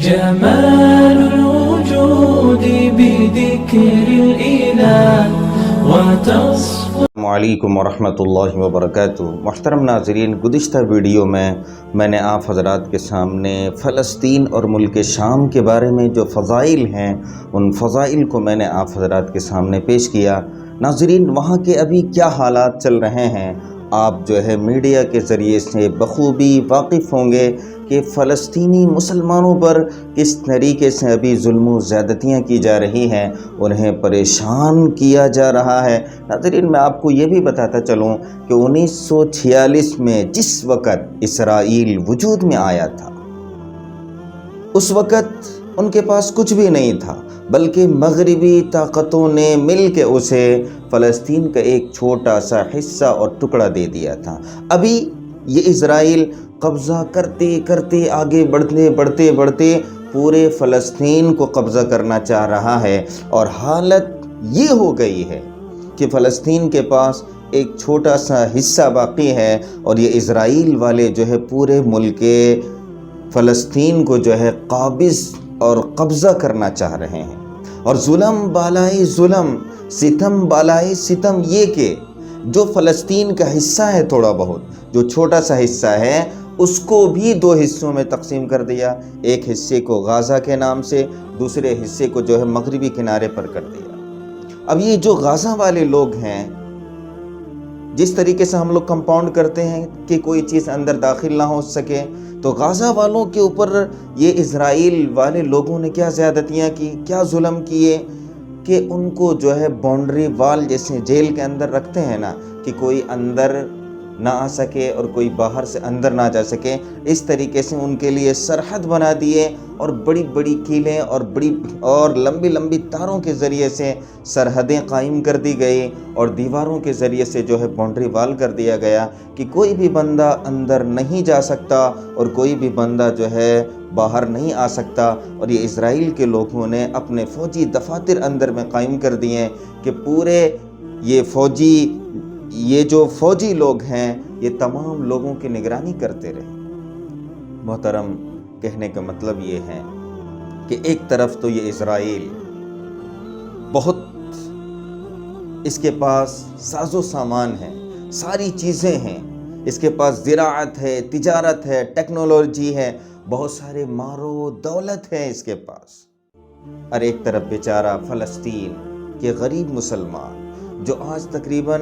جمال الوجود بذكر الإله وتصفو. السلام علیکم ورحمۃ اللہ وبرکاتہ. محترم ناظرین، گزشتہ ویڈیو میں نے آپ حضرات کے سامنے فلسطین اور ملک شام کے بارے میں جو فضائل ہیں ان فضائل کو میں نے آپ حضرات کے سامنے پیش کیا. ناظرین، وہاں کے ابھی کیا حالات چل رہے ہیں آپ جو ہے میڈیا کے ذریعے سے بخوبی واقف ہوں گے کہ فلسطینی مسلمانوں پر کس طریقے سے ابھی ظلم و زیادتیاں کی جا رہی ہیں، انہیں پریشان کیا جا رہا ہے. ناظرین، میں آپ کو یہ بھی بتاتا چلوں کہ 1946 میں جس وقت اسرائیل وجود میں آیا تھا اس وقت ان کے پاس کچھ بھی نہیں تھا، بلکہ مغربی طاقتوں نے مل کے اسے فلسطین کا ایک چھوٹا سا حصہ اور ٹکڑا دے دیا تھا. ابھی یہ اسرائیل قبضہ کرتے کرتے آگے بڑھتے پورے فلسطین کو قبضہ کرنا چاہ رہا ہے، اور حالت یہ ہو گئی ہے کہ فلسطین کے پاس ایک چھوٹا سا حصہ باقی ہے، اور یہ اسرائیل والے جو ہے پورے ملک فلسطین کو جو ہے قابض اور قبضہ کرنا چاہ رہے ہیں. اور ظلم بالائے ظلم، ستم بالائے ستم، یہ کہ جو فلسطین کا حصہ ہے تھوڑا بہت، جو چھوٹا سا حصہ ہے، اس کو بھی دو حصوں میں تقسیم کر دیا. ایک حصے کو غازہ کے نام سے، دوسرے حصے کو جو ہے مغربی کنارے پر کر دیا. اب یہ جو غازہ والے لوگ ہیں، جس طریقے سے ہم لوگ کمپاؤنڈ کرتے ہیں کہ کوئی چیز اندر داخل نہ ہو سکے، تو غازہ والوں کے اوپر یہ اسرائیل والے لوگوں نے کیا زیادتیاں کی، کیا ظلم کیے کہ ان کو جو ہے باؤنڈری وال جیسے جیل کے اندر رکھتے ہیں نا، کہ کوئی اندر نہ آ سکے اور کوئی باہر سے اندر نہ جا سکے، اس طریقے سے ان کے لیے سرحد بنا دیے، اور بڑی بڑی کیلیں اور لمبی لمبی تاروں کے ذریعے سے سرحدیں قائم کر دی گئی، اور دیواروں کے ذریعے سے جو ہے باؤنڈری وال کر دیا گیا کہ کوئی بھی بندہ اندر نہیں جا سکتا اور کوئی بھی بندہ جو ہے باہر نہیں آ سکتا. اور یہ اسرائیل کے لوگوں نے اپنے فوجی دفاتر اندر میں قائم کر دیے کہ پورے یہ جو فوجی لوگ ہیں یہ تمام لوگوں کی نگرانی کرتے رہے. محترم، کہنے کا مطلب یہ ہے کہ ایک طرف تو یہ اسرائیل بہت، اس کے پاس ساز و سامان ہے، ساری چیزیں ہیں، اس کے پاس زراعت ہے، تجارت ہے، ٹیکنالوجی ہے، بہت سارے مارو دولت ہے اس کے پاس. اور ایک طرف بیچارہ فلسطین کے غریب مسلمان جو آج تقریباً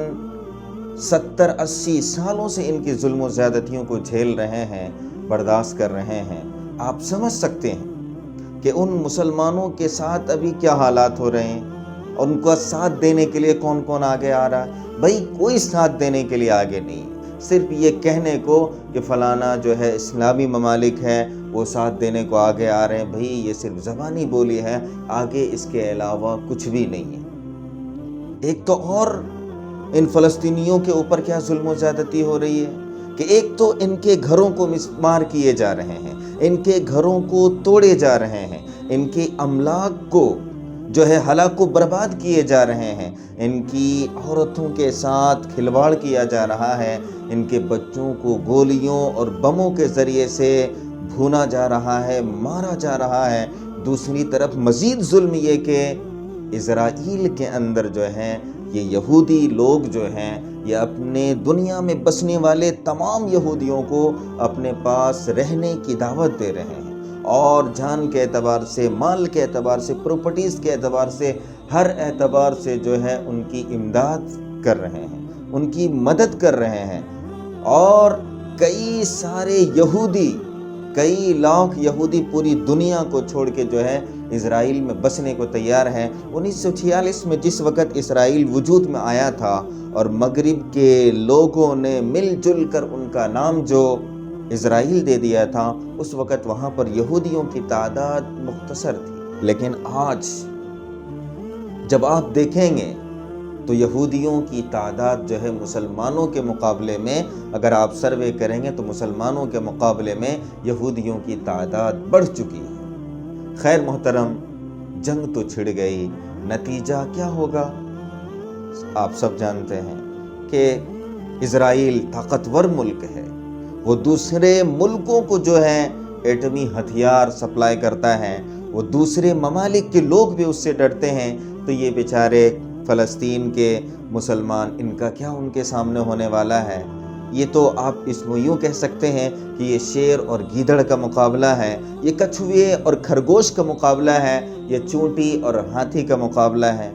70-80 سالوں سے ان کی ظلم و زیادتیوں کو جھیل رہے ہیں، برداشت کر رہے ہیں. آپ سمجھ سکتے ہیں کہ ان مسلمانوں کے ساتھ ابھی کیا حالات ہو رہے ہیں، اور ان کا ساتھ دینے کے لیے کون کون آگے آ رہا ہے. بھائی کوئی ساتھ دینے کے لیے آگے نہیں، صرف یہ کہنے کو کہ فلانا جو ہے اسلامی ممالک ہے وہ ساتھ دینے کو آگے آ رہے ہیں. بھائی یہ صرف زبانی بولی ہے، آگے اس کے علاوہ کچھ بھی نہیں ہے. ایک تو اور ان فلسطینیوں کے اوپر کیا ظلم و زیادتی ہو رہی ہے کہ ایک تو ان کے گھروں کو مسمار کیے جا رہے ہیں، ان کے گھروں کو توڑے جا رہے ہیں، ان کے املاک کو جو ہے ہلاک و برباد کیے جا رہے ہیں، ان کی عورتوں کے ساتھ کھلواڑ کیا جا رہا ہے، ان کے بچوں کو گولیوں اور بموں کے ذریعے سے بھونا جا رہا ہے، مارا جا رہا ہے. دوسری طرف مزید ظلم یہ کہ اسرائیل کے اندر جو ہے یہ یہودی لوگ جو ہیں یہ اپنے دنیا میں بسنے والے تمام یہودیوں کو اپنے پاس رہنے کی دعوت دے رہے ہیں، اور جان کے اعتبار سے، مال کے اعتبار سے، پراپرٹیز کے اعتبار سے، ہر اعتبار سے جو ہے ان کی امداد کر رہے ہیں، ان کی مدد کر رہے ہیں. اور کئی سارے یہودی، کئی لاکھ یہودی پوری دنیا کو چھوڑ کے جو ہے اسرائیل میں بسنے کو تیار ہیں. 1946 میں جس وقت اسرائیل وجود میں آیا تھا اور مغرب کے لوگوں نے مل جل کر ان کا نام جو اسرائیل دے دیا تھا، اس وقت وہاں پر یہودیوں کی تعداد مختصر تھی. لیکن آج جب آپ دیکھیں گے تو یہودیوں کی تعداد جو ہے مسلمانوں کے مقابلے میں، اگر آپ سروے کریں گے تو مسلمانوں کے مقابلے میں یہودیوں کی تعداد بڑھ چکی ہے. خیر محترم، جنگ تو چھڑ گئی، نتیجہ کیا ہوگا آپ سب جانتے ہیں کہ اسرائیل طاقتور ملک ہے، وہ دوسرے ملکوں کو جو ہے ایٹمی ہتھیار سپلائی کرتا ہے، وہ دوسرے ممالک کے لوگ بھی اس سے ڈرتے ہیں، تو یہ بیچارے فلسطین کے مسلمان، ان کا کیا ان کے سامنے ہونے والا ہے؟ یہ تو آپ اس کو یوں کہہ سکتے ہیں کہ یہ شیر اور گیدڑ کا مقابلہ ہے، یہ کچھوے اور خرگوش کا مقابلہ ہے، یہ چونٹی اور ہاتھی کا مقابلہ ہے۔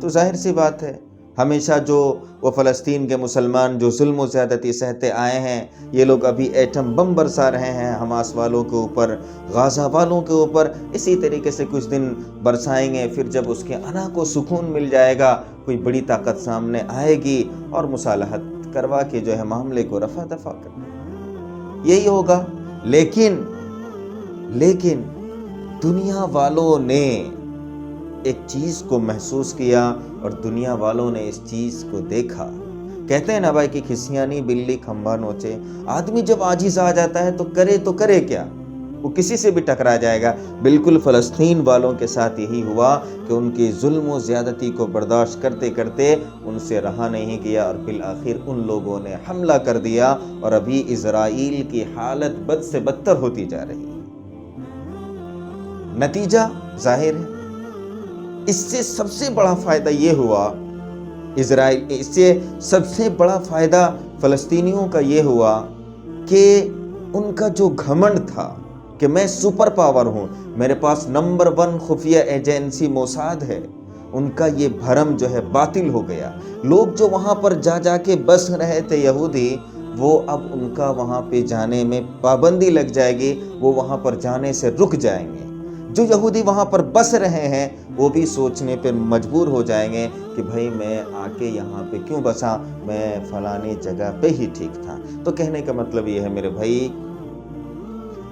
تو ظاہر سی بات ہے، ہمیشہ جو وہ فلسطین کے مسلمان جو ظلم و زیادتی سہتے آئے ہیں، یہ لوگ ابھی ایٹم بم برسا رہے ہیں حماس والوں کے اوپر، غازہ والوں کے اوپر، اسی طریقے سے کچھ دن برسائیں گے، پھر جب اس کے انا کو سکون مل جائے گا، کوئی بڑی طاقت سامنے آئے گی اور مصالحت کروا کے جو ہے معاملے کو رفع دفع کرنا، یہی ہوگا۔ لیکن دنیا والوں نے ایک چیز کو محسوس کیا اور دنیا والوں نے اس چیز کو دیکھا۔ کہتے ہیں نا بھائی کہ کھسیانی بلی کھمبا نوچے، آدمی جب عاجز آ جاتا ہے تو کرے کیا، وہ کسی سے بھی ٹکرا جائے گا۔ بالکل فلسطین والوں کے ساتھ یہی ہوا کہ ان کی ظلم و زیادتی کو برداشت کرتے کرتے ان سے رہا نہیں گیا اور بالآخر ان لوگوں نے حملہ کر دیا، اور ابھی اسرائیل کی حالت بد سے بدتر ہوتی جا رہی ہے۔ نتیجہ ظاہر ہے، اس سے سب سے بڑا فائدہ یہ ہوا اس سے سب سے بڑا فائدہ فلسطینیوں کا یہ ہوا کہ ان کا جو گھمنڈ تھا کہ میں سپر پاور ہوں، میرے پاس نمبر 1 خفیہ ایجنسی موساد ہے، ان کا یہ بھرم جو ہے باطل ہو گیا۔ لوگ جو وہاں پر جا کے بس رہے تھے یہودی، وہ اب ان کا وہاں پہ جانے میں پابندی لگ جائے گی، وہ وہاں پر جانے سے رک جائیں گے۔ جو یہودی وہاں پر بس رہے ہیں وہ بھی سوچنے پر مجبور ہو جائیں گے کہ بھائی میں آ کے یہاں پہ کیوں بسا، میں فلانی جگہ پہ ہی ٹھیک تھا۔ تو کہنے کا مطلب یہ ہے میرے بھائی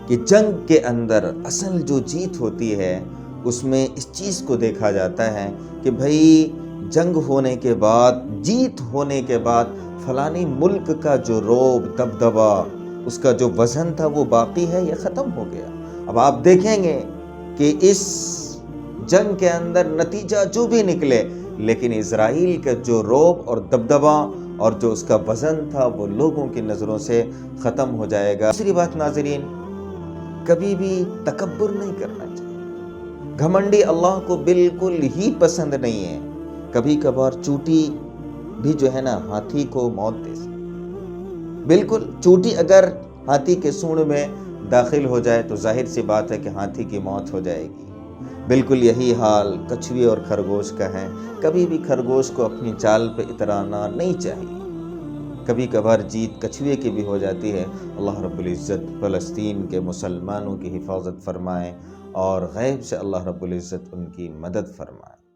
کہ جنگ کے اندر اصل جو جیت ہوتی ہے اس میں اس چیز کو دیکھا جاتا ہے کہ بھائی جنگ ہونے کے بعد، جیت ہونے کے بعد فلانی ملک کا جو رعب، دبدبا، اس کا جو وزن تھا وہ باقی ہے یا ختم ہو گیا۔ اب آپ دیکھیں گے کہ اس جنگ کے اندر نتیجہ جو بھی نکلے، لیکن اسرائیل کا جو رعب اور دبدبا اور جو اس کا وزن تھا وہ لوگوں کی نظروں سے ختم ہو جائے گا۔ دوسری بات ناظرین، کبھی بھی تکبر نہیں کرنا چاہیے۔ گھمنڈی اللہ کو بالکل ہی پسند نہیں ہے۔ کبھی کبھار چوٹی بھی جو ہے نا ہاتھی کو موت دے سکتی۔ بالکل چوٹی اگر ہاتھی کے سونڈ میں داخل ہو جائے تو ظاہر سی بات ہے کہ ہاتھی کی موت ہو جائے گی۔ بالکل یہی حال کچھوے اور خرگوش کا ہے۔ کبھی بھی خرگوش کو اپنی چال پہ اترانا نہیں چاہیے۔ کبھی کبھار جیت کچھوے کی بھی ہو جاتی ہے۔ اللہ رب العزت فلسطین کے مسلمانوں کی حفاظت فرمائے اور غیب سے اللہ رب العزت ان کی مدد فرمائے۔